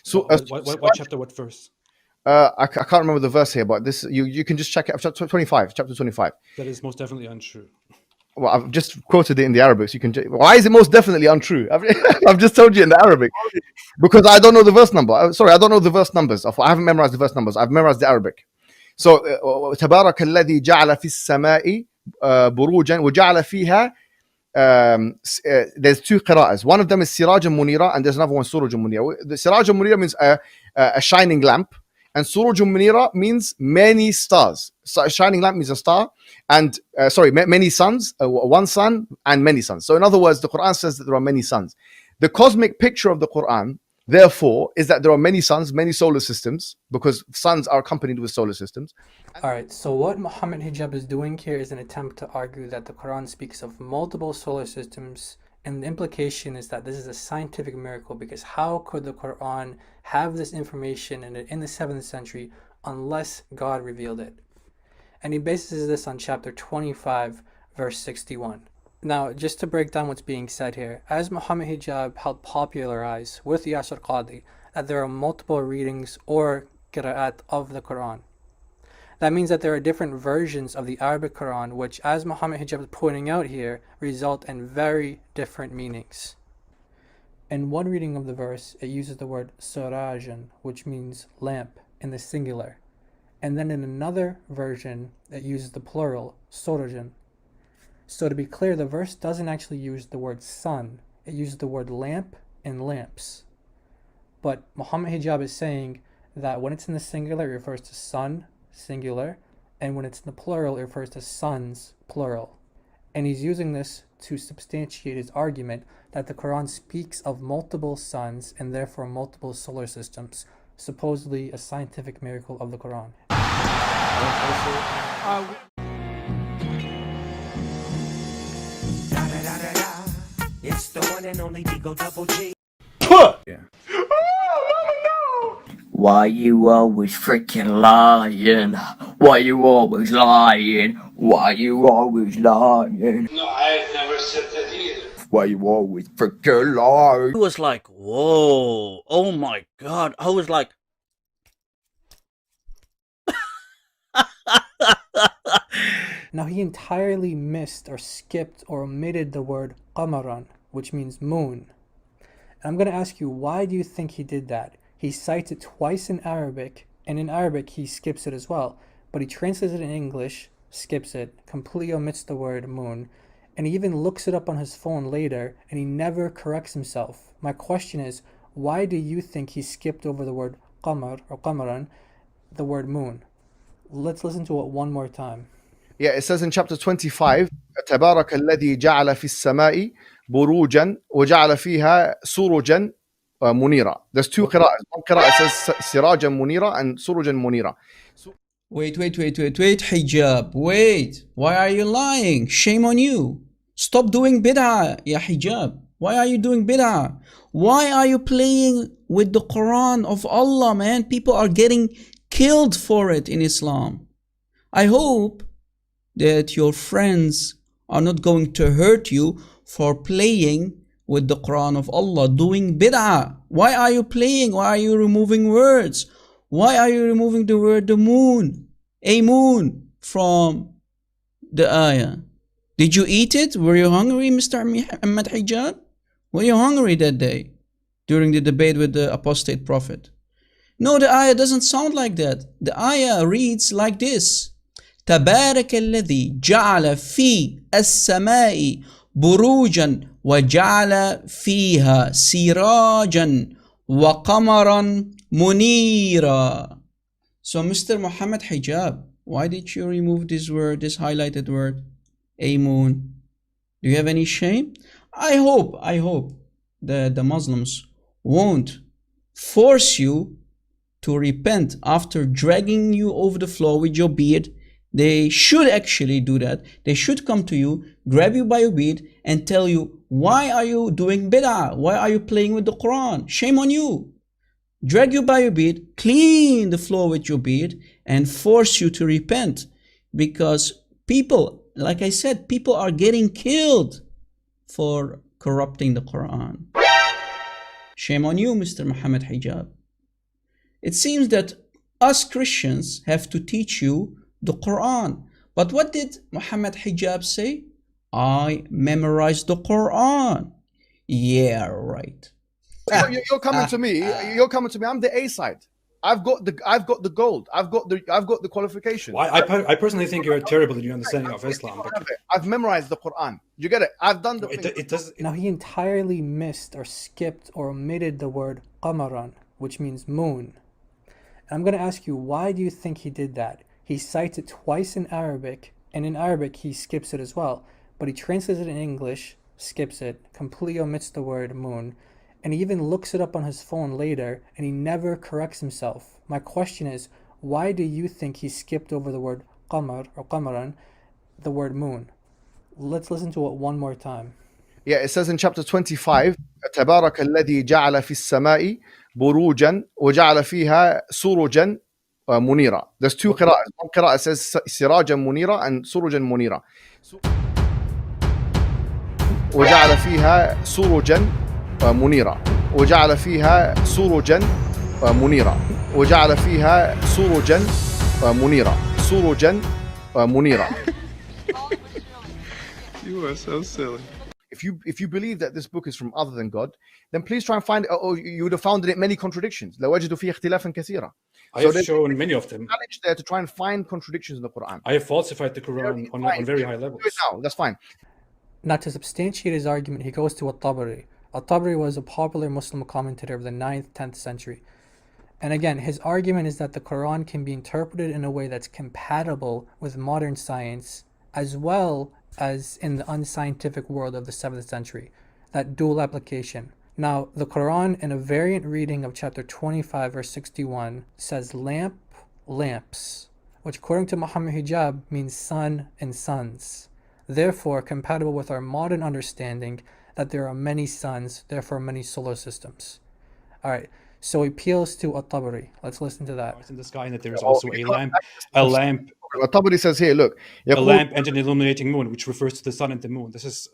So what chapter, what verse? I can't remember the verse here, but this you can just check it. Chapter 25. That is most definitely untrue. Well, I've just quoted it in the Arabic, so you can. Why is it most definitely untrue? I've just told you in the Arabic because I don't know the verse number. Sorry, I don't know the verse numbers. I haven't memorized the verse numbers. I've memorized the Arabic. So, تبارك الذي جعل في السماء بروجا وجعل فيها. There's two qira'ahs. One of them is Siraj Munira, and there's another one Suraj Munira. The Siraj Munira means a shining lamp, and Suraj Munira means many stars. So a shining lamp means a star, and many suns, one sun and many suns. So in other words, the Quran says that there are many suns. The cosmic picture of the Quran, therefore, is that there are many suns, many solar systems, because suns are accompanied with solar systems. Alright, so what Mohammed Hijab is doing here is an attempt to argue that the Quran speaks of multiple solar systems, and the implication is that this is a scientific miracle, because how could the Quran have this information in the 7th century unless God revealed it? And he bases this on chapter 25, verse 61. Now, just to break down what's being said here, as Mohammed Hijab helped popularize with Yasir Qadi that there are multiple readings or qira'at of the Quran. That means that there are different versions of the Arabic Quran, which, as Mohammed Hijab is pointing out here, result in very different meanings. In one reading of the verse, it uses the word surajan, which means lamp, in the singular. And then in another version, it uses the plural, surajan. So to be clear, the verse doesn't actually use the word sun. It uses the word lamp and lamps. But Mohammed Hijab is saying that when it's in the singular, it refers to sun, singular, and when it's in the plural, it refers to suns, plural. And he's using this to substantiate his argument that the Quran speaks of multiple suns and therefore multiple solar systems, supposedly a scientific miracle of the Quran. It's the one and only Digo Double G. Yeah. Why you always freaking lying? Why you always lying? Why you always lying? No, I've never said that either. Why you always freaking lying? I was like, whoa, oh my God. I was like, Now he entirely missed or skipped or omitted the word qamaran, which means moon. And I'm going to ask you, why do you think he did that? He cites it twice in Arabic, and in Arabic he skips it as well. But he translates it in English, skips it, completely omits the word moon, and he even looks it up on his phone later, and he never corrects himself. My question is, why do you think he skipped over the word qamar or qamaran, the word moon? Let's listen to it one more time. Yeah, it says in chapter 25, تبارك الذي جعل في السماء بروجا وجعل فيها سروجا منيرا. There's two qira'ahs. One qira'ah says Sirajan Munira and Surujan Munira. Wait, Hijab, wait. Why are you lying? Shame on you. Stop doing bid'ah, ya Hijab. Why are you doing bid'ah? Why are you playing with the Quran of Allah, man? People are getting killed for it in Islam. I hope that your friends are not going to hurt you for playing with the Quran of Allah, doing bid'ah. Why are you playing? Why are you removing words? Why are you removing the word the moon? A moon from the ayah. Did you eat it? Were you hungry, Mr. Muhammad Hijab? Were you hungry that day during the debate with the apostate prophet? No, the ayah doesn't sound like that. The ayah reads like this. تبارك الذي جعل في السماء بروجا وجعل فيها سراجا وقمرا منيرا. So Mr. Muhammad Hijab, why did you remove this word, this highlighted word, a moon? Do you have any shame? I hope that the Muslims won't force you to repent after dragging you over the floor with your beard. They should actually do that. They should come to you, grab you by your beard, and tell you, why are you doing bid'ah? Why are you playing with the Quran? Shame on you. Drag you by your beard, clean the floor with your beard, and force you to repent. Because people, like I said, people are getting killed for corrupting the Quran. Shame on you, Mr. Mohammed Hijab. It seems that us Christians have to teach you the Quran. But what did Mohammed Hijab say? I memorized the Quran. Yeah, right. You're coming to me. You're coming to me. I'm the A side. I've got the gold. I've got the qualification. Well, I personally think you're terrible in your understanding of Islam. But I've memorized the Quran. You get it? I've done the thing. it does. Now, he entirely missed or skipped or omitted the word qamaran, which means moon. And I'm going to ask you, why do you think he did that? He cites it twice in Arabic, and in Arabic he skips it as well. But he translates it in English, skips it, completely omits the word moon, and he even looks it up on his phone later, and he never corrects himself. My question is, why do you think he skipped over the word qamar or qamaran, the word moon? Let's listen to it one more time. Yeah, it says in chapter 25, تبارك الذي جعل في السماء بروجا وجعل فيها سروجا منيرا. There's two qira'ahs. One qira'ah says سراجا منيرا and سروجا منيرا. وجعل فيها سروجا منيرا وجعل فيها سروجا منيرا وجعل فيها سروجا منيرا سروجا منيرا. You are so silly. If you believe that this book is from other than God, then please try and find it. Oh, you would have found in it many contradictions. لوجدوا فيه اختلافا كثيرا. I have shown many of them. Challenge there to try and find contradictions in the Quran. I have falsified the Quran on very high levels. Do it now. That's fine. Now, to substantiate his argument, he goes to At-Tabari. At-Tabari was a popular Muslim commentator of the 9th, 10th century. And again, his argument is that the Quran can be interpreted in a way that's compatible with modern science, as well as in the unscientific world of the 7th century, that dual application. Now, the Quran, in a variant reading of chapter 25, verse 61, says lamp, lamps, which according to Muhammad Hijab means sun and suns. Therefore, compatible with our modern understanding that there are many suns, therefore many solar systems. All right, so he appeals to At-Tabari. Let's listen to that. It's in the sky, and that there is also a lamp, At-Tabari says here, look, a lamp and an illuminating moon, which refers to the sun and the moon. This is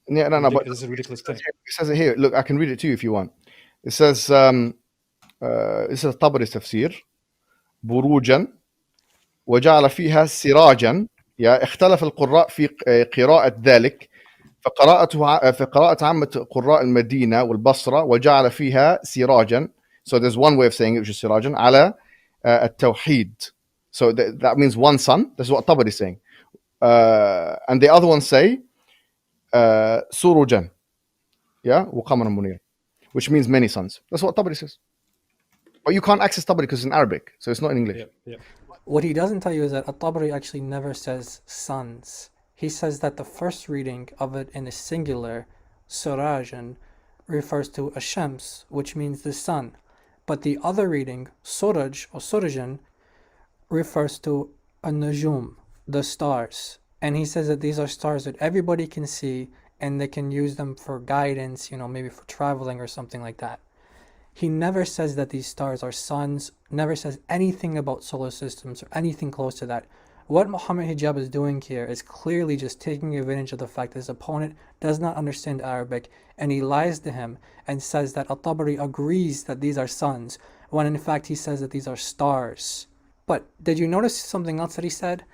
but this is a ridiculous thing. it says it here. Look, I can read it to you if you want. It says, At-Tabari tafsir, burujan, وجعل فيها سراجا. يا اختلف القراء في قراءة ذلك فقراءة عامة قراء المدينة والبصرة وجعل فيها سراجا. So there's one way of saying it, which is سراجا على التوحيد. So that means one sun. That's what Tabari is saying. And the other ones say سروجا, yeah, وقمرا منيرا, which means many suns. That's what Tabari says. But you can't access Tabari because it's in Arabic, so it's not in English. Yeah. What he doesn't tell you is that At-Tabari actually never says suns. He says that the first reading of it in the singular, Surajan, refers to a Shams, which means the sun. But the other reading, Suraj or Surajan, refers to a Najum, the stars. And he says that these are stars that everybody can see and they can use them for guidance, maybe for traveling or something like that. He never says that these stars are suns, never says anything about solar systems or anything close to that. What Muhammad Hijab is doing here is clearly just taking advantage of the fact that his opponent does not understand Arabic, and he lies to him and says that At-Tabari agrees that these are suns, when in fact he says that these are stars. But did you notice something else that he said?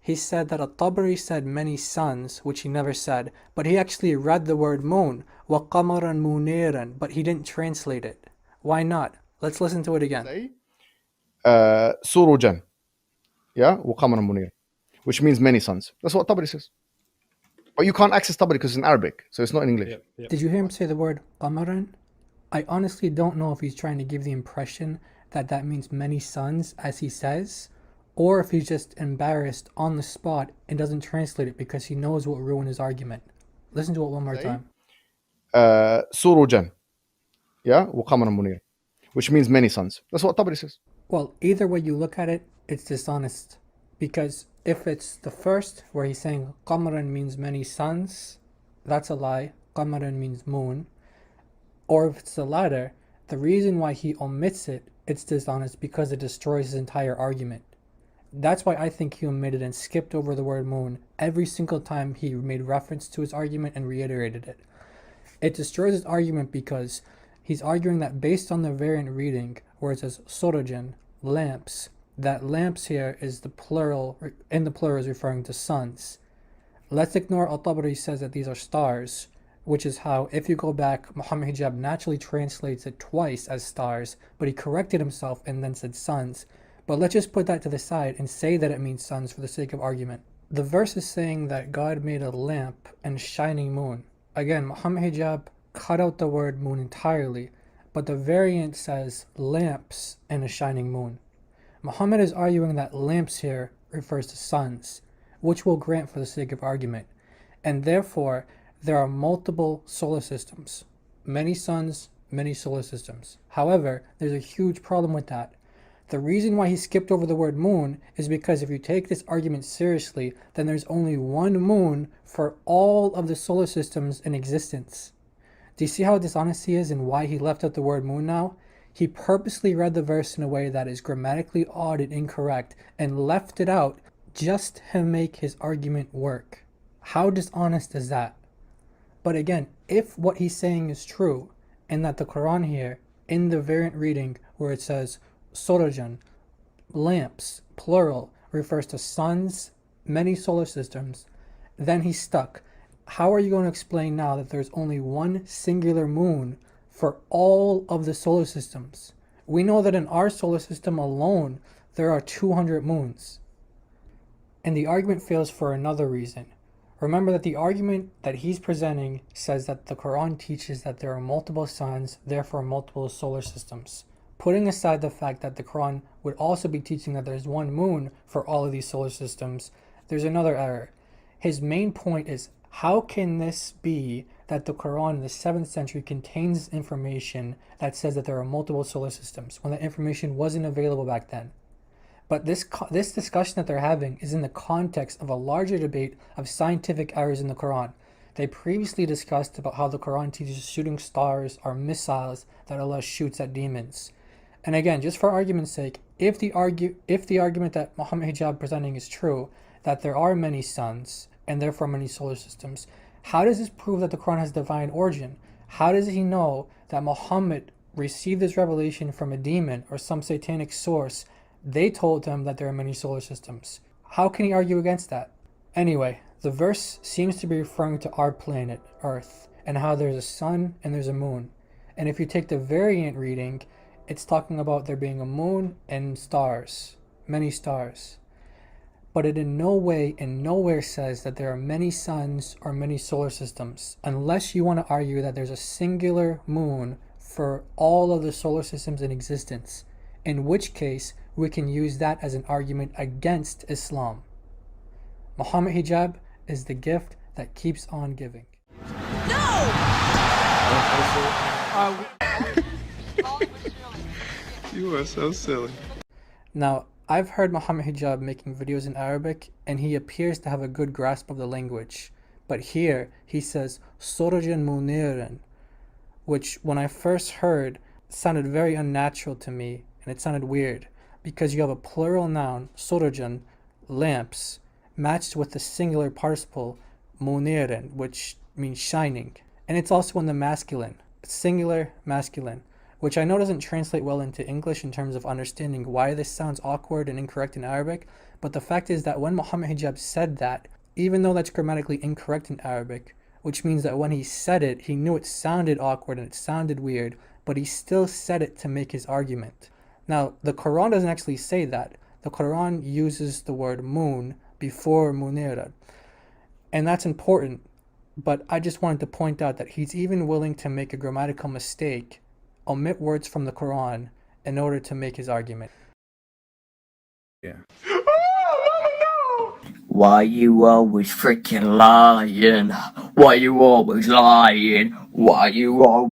He said that At-Tabari said many suns, which he never said, but he actually read the word moon, وَقَمَرًا مُنِيرًا, but he didn't translate it. Why not? Let's listen to it again. سروجا, yeah, وقمرا منيرا, which means many suns. That's what Tabari says. But you can't access Tabari because it's in Arabic, so it's not in English. Yeah. Did you hear him say the word qamaran? I honestly don't know if he's trying to give the impression that that means many suns, as he says, or if he's just embarrassed on the spot and doesn't translate it because he knows what will ruin his argument. Listen to it one more time. سروجا, yeah, وقمرا منيرا, which means many suns. That's what Tabari says. Well, either way you look at it, it's dishonest. Because if it's the first, where he's saying qamaran means many suns, that's a lie. Qamaran means moon. Or if it's the latter, the reason why he omits it, it's dishonest because it destroys his entire argument. That's why I think he omitted and skipped over the word moon every single time he made reference to his argument and reiterated it. It destroys his argument because He's arguing that based on the variant reading, where it says sorojan, lamps, that lamps here is the plural, in the plural is referring to suns. Let's ignore Al-Tabari says that these are stars, which is how, if you go back, Mohammed Hijab naturally translates it twice as stars, but he corrected himself and then said suns. But let's just put that to the side and say that it means suns for the sake of argument. The verse is saying that God made a lamp and shining moon. Again, Mohammed Hijab cut out the word moon entirely, but the variant says lamps and a shining moon. Muhammad is arguing that lamps here refers to suns, which we'll grant for the sake of argument, and therefore there are multiple solar systems, many suns, many solar systems. However, there's a huge problem with that. The reason why he skipped over the word moon is because if you take this argument seriously, then there's only one moon for all of the solar systems in existence. Do you see how dishonest he is and why he left out the word moon now? He purposely read the verse in a way that is grammatically odd and incorrect and left it out just to make his argument work. How dishonest is that? But again, if what he's saying is true, and that the Quran here, in the variant reading where it says Sorojan, lamps, plural, refers to suns, many solar systems, then he's stuck. How are you going to explain now that there's only one singular moon for all of the solar systems? We know that in our solar system alone, there are 200 moons. And the argument fails for another reason. Remember that the argument that he's presenting says that the Quran teaches that there are multiple suns, therefore multiple solar systems. Putting aside the fact that the Quran would also be teaching that there's one moon for all of these solar systems, there's another error. His main point is, how can this be that the Quran in the 7th century contains information that says that there are multiple solar systems when that information wasn't available back then? But this discussion that they're having is in the context of a larger debate of scientific errors in the Quran. They previously discussed about how the Quran teaches shooting stars are missiles that Allah shoots at demons. And again, just for argument's sake, if the argument that Mohammed Hijab presenting is true, that there are many suns and therefore many solar systems, how does this prove that the Quran has divine origin? How does he know that Muhammad received this revelation from a demon or some satanic source? They told him that there are many solar systems. How can he argue against that? Anyway, the verse seems to be referring to our planet, Earth, and how there's a sun and there's a moon. And if you take the variant reading, it's talking about there being a moon and stars, many stars. But it in no way and nowhere says that there are many suns or many solar systems, unless you want to argue that there's a singular moon for all of the solar systems in existence, in which case we can use that as an argument against Islam. Mohammed Hijab is the gift that keeps on giving. You are so silly. Now, I've heard Mohammed Hijab making videos in Arabic, and he appears to have a good grasp of the language. But here, he says, Sorojan Muniran, which when I first heard, sounded very unnatural to me, and it sounded weird, because you have a plural noun, Sorojan, lamps, matched with the singular participle, Muniran, which means shining. And it's also in the masculine, singular, masculine, which I know doesn't translate well into English in terms of understanding why this sounds awkward and incorrect in Arabic, but the fact is that when Mohammed Hijab said that, even though that's grammatically incorrect in Arabic, which means that when he said it, he knew it sounded awkward and it sounded weird, but he still said it to make his argument. Now, the Quran doesn't actually say that. The Quran uses the word moon before munira, and that's important, but I just wanted to point out that he's even willing to make a grammatical mistake, omit words from the Quran in order to make his argument. Yeah. Why you always freaking lying? Why you always lying? Why you always